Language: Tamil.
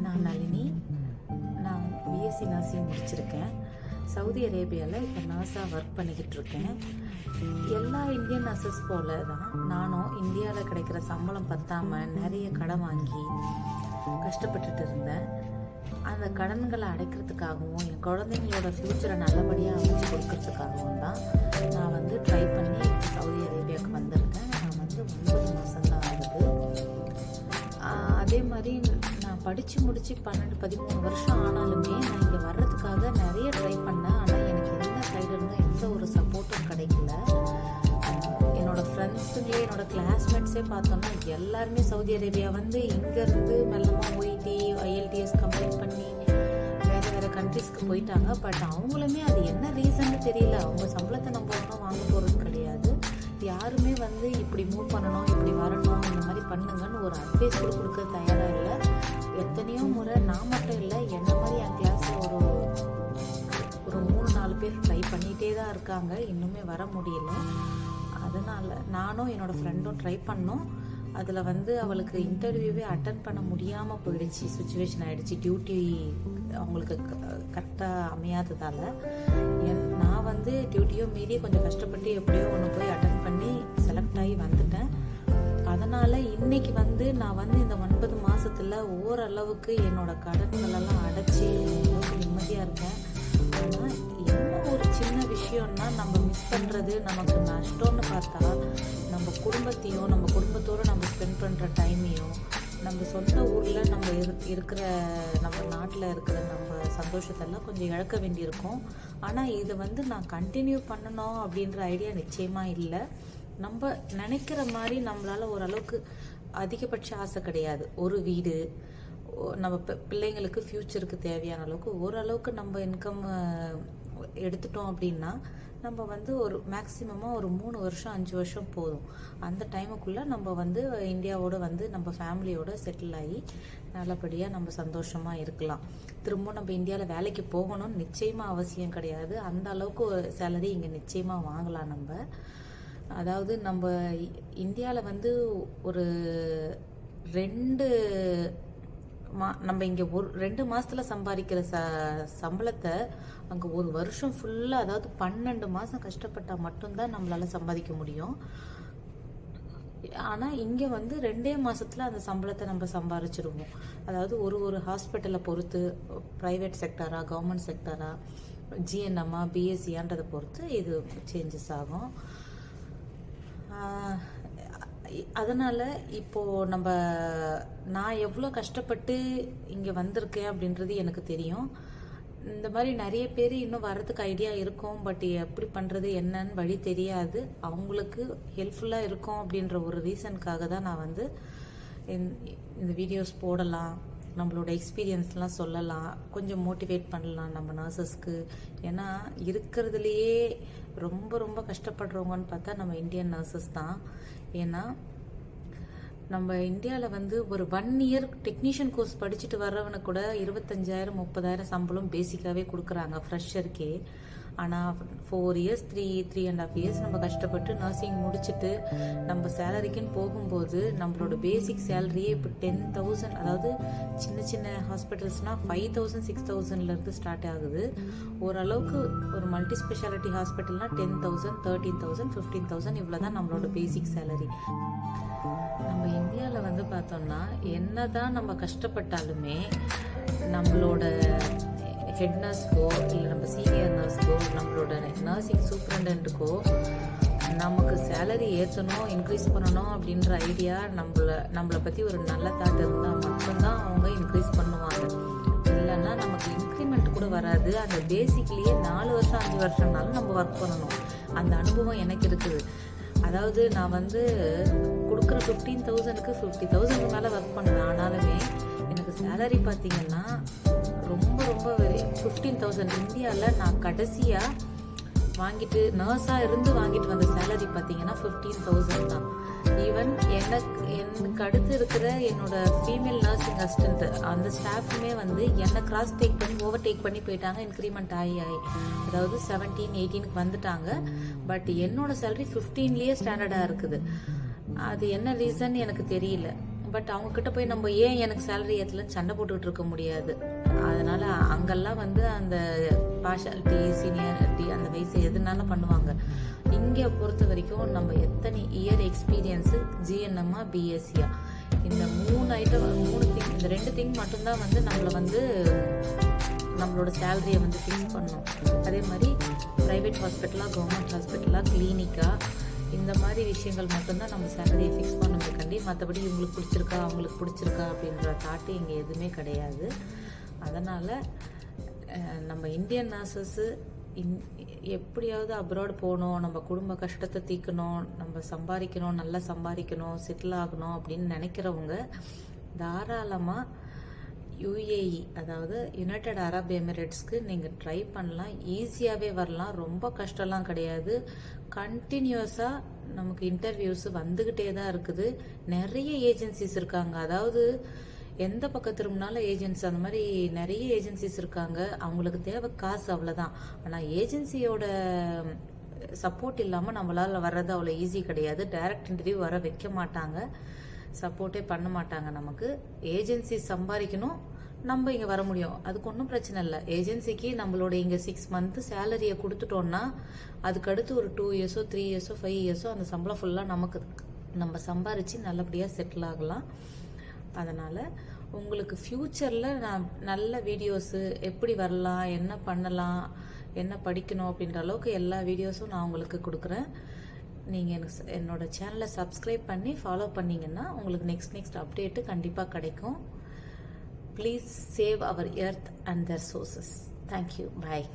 நான் நளினி. நான் பிஎஸ்சி நர்சிங் முடிச்சிருக்கேன். சவுதி அரேபியாவில் இப்போ நர்ஸாக ஒர்க் பண்ணிக்கிட்டு இருக்கேன். எல்லா இந்தியன் நர்சஸ் போல தான் நானும் இந்தியாவில் கிடைக்கிற சம்பளம் பத்தாமல் நிறைய கடன் வாங்கி கஷ்டப்பட்டுட்டு இருந்தேன். அந்த கடன்களை அடைக்கிறதுக்காகவும் என் குழந்தைங்களோட ஃப்யூச்சரை நல்லபடியாக அமைச்சு கொடுக்கறதுக்காகவும் தான் நான் ட்ரை பண்ணி சவுதி அரேபியாவுக்கு வந்திருக்கேன். நான் 9 மாதம்தான் ஆகுது. அதே மாதிரி நான் படித்து முடித்து 12-13 வருஷம் ஆனாலுமே நான் இங்கே வர்றதுக்காக நிறைய ட்ரை பண்ணேன். ஆனால் எனக்கு எந்த சைடு இருந்தும் எந்த ஒரு சப்போர்ட்டும் கிடைக்கல. என்னோடய ஃப்ரெண்ட்ஸுங்களே, என்னோடய கிளாஸ்மேட்ஸே பார்த்தோன்னா எல்லாருமே சவுதி அரேபியா இங்கேருந்து மெல்லமாக OET IELTS கம்ப்ளீட் பண்ணி வேறு கண்ட்ரிஸ்க்கு போயிட்டாங்க. பட் அவங்களுமே அது என்ன ரீசன்னு தெரியல. அவங்க சம்பளத்தை நம்ம ஒன்றும் வாங்க போகிறது கிடையாது. யாருமே இப்படி மூவ் பண்ணணும், இப்படி வரணும், இந்த மாதிரி பண்ணுங்கன்னு ஒரு அட்வைஸ் கூட கொடுக்க தயாராக இல்லை. எத்தனையோ முறை நான் மட்டும் இல்லை, என்ன மாதிரி என் கிளாஸில் ஒரு 3-4 பேர் ட்ரை பண்ணிகிட்டே தான் இருக்காங்க. இன்னுமே வர முடியல. அதனால் நானும் என்னோடய ஃப்ரெண்டும் ட்ரை பண்ணோம். அதில் அவளுக்கு இன்டர்வியூவே அட்டன் பண்ண முடியாமல் போயிடுச்சு. சுச்சுவேஷன் ஆகிடுச்சு. டியூட்டி அவங்களுக்கு கரெக்டாக அமையாததால் நான் டியூட்டியும் மீறி கொஞ்சம் கஷ்டப்பட்டு எப்படியோ ஒன்று போய் அட்டன் பண்ணி செலக்ட் ஆகி வந்துட்டேன். அதனால் இன்றைக்கி நான் இந்த 9 மாதத்தில் ஓரளவுக்கு என்னோடய கடன்களெல்லாம் அடைச்சி நிம்மதியாக இருக்கேன். ஆனால் என்ன ஒரு சின்ன விஷயம்னா நம்ம மிஸ் பண்ணுறது நமக்கு நஷ்டம்னு பார்த்தா நம்ம குடும்பத்தையும் நம்ம குடும்பத்தோடு நம்ம ஸ்பெண்ட் பண்ணுற டைமையும் நம்ம சொந்த ஊரில் நம்ம இருக்கிற நம்ம நாட்டில் இருக்கிற நம்ம சந்தோஷத்தெல்லாம் கொஞ்சம் இழக்க வேண்டியிருக்கும். ஆனால் இது நான் கண்டினியூ பண்ணணும் அப்படின்ற ஐடியா நிச்சயமாக இல்லை. நம்ம நினைக்கிற மாதிரி நம்மளால் ஓரளவுக்கு அதிகபட்ச ஆசை கிடையாது. ஒரு வீடு, நம்ம பிள்ளைங்களுக்கு ஃப்யூச்சருக்கு தேவையான அளவுக்கு ஓரளவுக்கு நம்ம இன்கம் எடுத்துட்டோம் அப்படின்னா நம்ம ஒரு மேக்ஸிமமாக ஒரு 3 வருஷம் 5 வருஷம் போதும். அந்த டைமுக்குள்ளே நம்ம இந்தியாவோட நம்ம ஃபேமிலியோட செட்டில் ஆகி நல்லபடியாக நம்ம சந்தோஷமாக இருக்கலாம். திரும்ப நம்ம இந்தியாவில் வேலைக்கு போகணும்னு நிச்சயமாக அவசியம் கிடையாது. அந்த அளவுக்கு ஒரு சேலரி இங்கே நிச்சயமாக வாங்கலாம். நம்ம அதாவது நம்ம இந்தியாவில் ஒரு 2 நம்ம இங்கே 2 மாதத்தில் சம்பாதிக்கிற சம்பளத்தை அங்கே ஒரு வருஷம் ஃபுல்லாக, அதாவது 12 மாதம் கஷ்டப்பட்டால் மட்டும்தான் நம்மளால் சம்பாதிக்க முடியும். ஆனால் இங்கே 2 மாதத்தில் அந்த சம்பளத்தை நம்ம சம்பாதிச்சிருவோம். அதாவது ஒரு ஹாஸ்பிட்டலை பொறுத்து, ப்ரைவேட் செக்டரா கவர்மெண்ட் செக்டரா GNM BSCன்றதை பொறுத்து இது சேஞ்சஸ் ஆகும். அதனால் இப்போது நான் எவ்வளோ கஷ்டப்பட்டு இங்கே வந்திருக்கேன் அப்படின்றது எனக்கு தெரியும். இந்த மாதிரி நிறைய பேர் இன்னும் வர்றதுக்கு ஐடியா இருக்கும். பட் எப்படி பண்ணுறது என்னன்னு வழி தெரியாது. அவங்களுக்கு ஹெல்ப்ஃபுல்லாக இருக்கும் அப்படின்ற ஒரு ரீசனுக்காக தான் நான் இந்த வீடியோஸ் போடலாம், நம்மளோட எக்ஸ்பீரியன்ஸ்லாம் சொல்லலாம், கொஞ்சம் மோட்டிவேட் பண்ணலாம் நம்ம நர்சஸ்க்கு. ஏன்னா இருக்கிறதுலையே ரொம்ப ரொம்ப கஷ்டப்படுறவங்கன்னு பார்த்தா நம்ம இந்தியன் நர்சஸ் தான். ஏன்னா நம்ம இந்தியாவில் ஒரு 1 இயர் டெக்னீஷியன் கோர்ஸ் படிச்சுட்டு வர்றவனுக்கு கூட 25,000-30,000 சம்பளம் பேசிக்காகவே கொடுக்குறாங்க ஃப்ரெஷருக்கே. ஆனால் 4 இயர்ஸ் 3.5 இயர்ஸ் நம்ம கஷ்டப்பட்டு நர்சிங் முடிச்சுட்டு நம்ம சேலரிக்குன்னு போகும்போது நம்மளோட பேசிக் சேலரியே இப்போ 10,000, அதாவது சின்ன சின்ன ஹாஸ்பிட்டல்ஸ்னால் 5,000 6,000லேருந்து ஸ்டார்ட் ஆகுது. ஓரளவுக்கு ஒரு மல்டி ஸ்பெஷாலிட்டி ஹாஸ்பிட்டல்னால் 10,000 13,000 15,000 இவ்வளோ தான் நம்மளோட பேசிக் சேலரி. நம்ம இந்தியாவில் பார்த்தோம்னா என்ன தான் நம்ம கஷ்டப்பட்டாலுமே நம்மளோட ஹெட் நர்ஸ்க்கோ இல்லை நம்ம சீனியர் நர்ஸ்க்கோ நம்மளோட நர்சிங் சூப்பரண்டன்ட்டுக்கோ நமக்கு சேலரி ஏற்றணும், இன்க்ரீஸ் பண்ணணும் அப்படின்ற ஐடியா நம்மளை பற்றி ஒரு நல்ல தாட் இருந்தால் மட்டும்தான் அவங்க இன்க்ரீஸ் பண்ணுவாங்க. இல்லைன்னா நமக்கு இன்க்ரிமெண்ட் கூட வராது. அந்த பேசிக்லேயே 4 வருஷம் 5 வருஷம்னாலும் நம்ம ஒர்க் பண்ணணும். அந்த அனுபவம் எனக்கு இருக்குது. அதாவது நான் கொடுக்குற 15,000க்கு 50,000க்கு மேலே ஒர்க் பண்ணுவேன். ஆனாலுமே எனக்கு சேலரி பார்த்தீங்கன்னா ரொம்ப ரொம்ப 15,000. இந்தியாவில் நான் கடைசியாக வாங்கிட்டு நர்ஸாக இருந்து வாங்கிட்டு வந்த சேலரி பார்த்தீங்கன்னா 15,000 தான். ஈவன் எனக்கு அடுத்து இருக்கிற என்னோட ஃபீமேல் நர்சிங் அசிஸ்டன்ட் அந்த ஸ்டாஃபுமே என்னை கிராஸ் டேக் பண்ணி ஓவர்டேக் பண்ணி போயிட்டாங்க. இன்க்ரிமெண்ட் ஆகி அதாவது 17-18க்கு வந்துட்டாங்க. பட் என்னோட சேலரி 15லேயே ஸ்டாண்டர்டாக இருக்குது. அது என்ன ரீசன் எனக்கு தெரியல. பட் அவங்கக்கிட்ட போய் நம்ம ஏன் எனக்கு சேலரி ஏற்றலன்னு சண்டை போட்டுக்கிட்டு இருக்க முடியாது. அதனால் அங்கெல்லாம் வந்து அந்த பார்ஷாலிட்டி, சீனியாரிட்டி, அந்த வயசு எதுனாலும் பண்ணுவாங்க. இங்கே பொறுத்த வரைக்கும் நம்ம எத்தனை இயர் எக்ஸ்பீரியன்ஸு, ஜிஎன்எம்மா பிஎஸ்சியா, இந்த 3 ஐட்டம், 3 திங், இந்த 2 திங் மட்டும்தான் வந்து நம்மளை வந்து நம்மளோட சேலரியை வந்து ஃபிக்ஸ் பண்ணணும். அதே மாதிரி ப்ரைவேட் ஹாஸ்பிட்டலாக, கவர்மெண்ட் ஹாஸ்பிட்டலாக, கிளினிக்காக, இந்த மாதிரி விஷயங்கள் மட்டும்தான் நம்ம சேலரியை ஃபிக்ஸ் பண்ணதுக்காண்டி. மற்றபடி இவங்களுக்கு பிடிச்சிருக்கா, அவங்களுக்கு பிடிச்சிருக்கா அப்படின்ற தாட்டு இங்கே எதுவுமே கிடையாது. அதனால் நம்ம இந்தியன் நர்சஸ்ஸு எப்படியாவது அப்ராட் போகணும், நம்ம குடும்ப கஷ்டத்தை தீர்க்கணும், நம்ம சம்பாதிக்கணும், நல்லா சம்பாதிக்கணும், செட்டில் ஆகணும் அப்படின்னு நினைக்கிறவங்க தாராளமாக யுஏஇ, அதாவது யுனைடெட் அரப் எமிரேட்ஸ்க்கு நீங்கள் ட்ரை பண்ணலாம். ஈஸியாகவே வரலாம், ரொம்ப கஷ்டம்லாம் கிடையாது. கண்டினியூஸாக நமக்கு இன்டர்வியூஸ் வந்துக்கிட்டே தான் இருக்குது. நிறைய ஏஜென்சிஸ் இருக்காங்க, அதாவது எந்த பக்கம் திரும்பினாலும் ஏஜென்சி, அந்த மாதிரி நிறைய ஏஜென்சிஸ் இருக்காங்க. அவங்களுக்கு தேவை காசு, அவ்வளோதான். ஆனால் ஏஜென்சியோட சப்போர்ட் இல்லாமல் நம்மளால் வர்றது அவ்வளோ ஈஸி கிடையாது. டைரக்ட் இன்டர்வியூ வர வைக்க மாட்டாங்க, சப்போர்ட்டே பண்ண மாட்டாங்க. நமக்கு ஏஜென்சி சம்பாதிக்கணும், நம்ம இங்கே வர முடியும், அதுக்கு ஒன்றும் பிரச்சனை இல்லை. ஏஜென்சிக்கு நம்மளோட இங்கே 6 மந்த்து சேலரியை கொடுத்துட்டோன்னா அதுக்கடுத்து ஒரு 2 இயர்ஸோ 3 இயர்ஸோ 5 இயர்ஸோ அந்த சம்பளம் ஃபுல்லாக நமக்கு நம்ம சம்பாரித்து நல்லபடியாக செட்டில் ஆகலாம். அதனால் உங்களுக்கு ஃப்யூச்சரில் நான் நல்ல வீடியோஸு, எப்படி வரலாம், என்ன பண்ணலாம், என்ன படிக்கணும் அப்படின்ற அளவுக்கு எல்லா வீடியோஸும் நான் உங்களுக்கு கொடுக்குறேன். நீங்கள் எனக்கு என்னோட சேனலை சப்ஸ்கிரைப் பண்ணி ஃபாலோ பண்ணிங்கன்னா உங்களுக்கு நெக்ஸ்ட் அப்டேட்டு கண்டிப்பாக கிடைக்கும். Please save our earth and their sources. Thank you. Bye.